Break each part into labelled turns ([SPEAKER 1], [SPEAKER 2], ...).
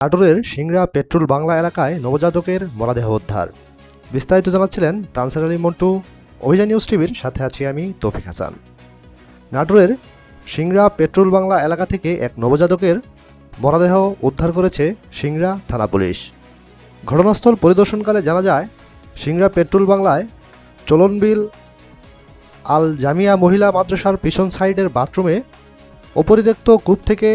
[SPEAKER 1] নাটোরের সিংড়া পেট্রোল বাংলা এলাকায় নবজাতকের মরদেহ উদ্ধার। বিস্তারিত জানাচ্ছিলেন তানসির আলী মন্টু। অভিযান নিউজ টিভির সাথে আছি আমি তৌফিক হাসান। নাটোরের সিংড়া পেট্রোল বাংলা এলাকা থেকে এক নবজাতকের মরদেহ উদ্ধার করেছে সিংড়া থানা পুলিশ। ঘটনাস্থল পরিদর্শনকালে জানা যায়, সিংড়া পেট্রোল বাংলায় চলনবিল আল জামিয়া মহিলা মাদ্রাসার পিছন সাইডের বাথরুমে অপরিত্যক্ত কূপ থেকে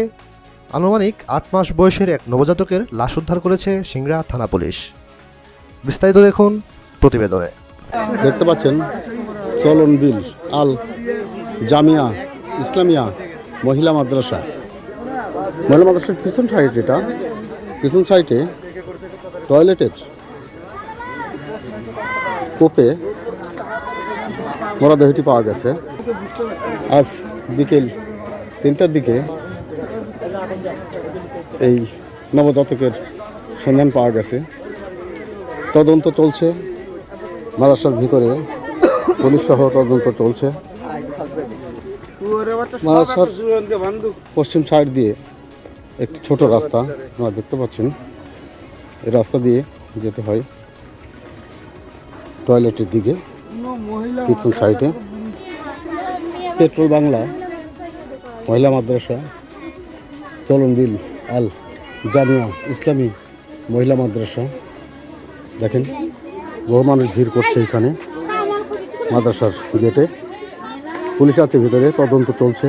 [SPEAKER 1] আনুমানিক ৮ মাস বয়সের এক নবজাতকের লাশ উদ্ধার করেছে সিংড়া থানা পুলিশ। বিস্তারিত দেখুন প্রতিবেদনে।
[SPEAKER 2] দেখতে পাচ্ছেন চলনবিল আল জামিয়া ইসলামিয়া মহিলা মাদ্রাসার পিছন সাইড, এটা পিছন সাইডে টয়লেটের কূপে মরদেহটি পাওয়া গেছে। আজ বিকেল ৩টার দিকে এই নবজাতকের সন্ধান পাওয়া গেছে। তদন্ত চলছে, মাদ্রাসার ভিতরে পুলিশ সহ তদন্ত চলছে। মাদ্রাসার পশ্চিম সাইড দিয়ে একটি ছোট রাস্তা আপনারা দেখতে পাচ্ছেন। এই রাস্তা দিয়ে যেতে হয় টয়লেটের দিকে। পিছন সাইডে পেট্রোল বাংলা মহিলা মাদ্রাসা চলনবিল আল জামিয়া ইসলামী মহিলা মাদ্রাসা। দেখেন বহু মানুষ ভিড় করছে এখানে মাদ্রাসার গেটে। পুলিশ আছে ভিতরে, তদন্ত চলছে।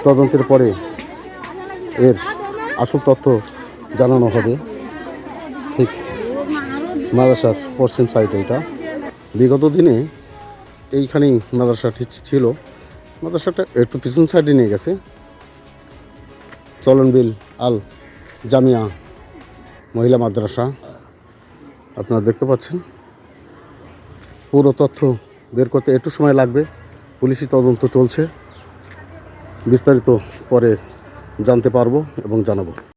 [SPEAKER 2] তদন্তের পরে এর আসল তথ্য জানানো হবে। ঠিক মাদ্রাসার পশ্চিম সাইডে এটা। বিগত দিনে এইখানেই মাদ্রাসাটি ছিল। মাদ্রাসাটা একটু পিছন সাইডে নিয়ে গেছে। চলনবিল আল জামিয়া মহিলা মাদ্রাসা আপনারা দেখতে পাচ্ছেন। পুরো তথ্য বের করতে একটু সময় লাগবে। পুলিশি তদন্ত চলছে, বিস্তারিত পরে জানতে পারবো এবং জানাবো।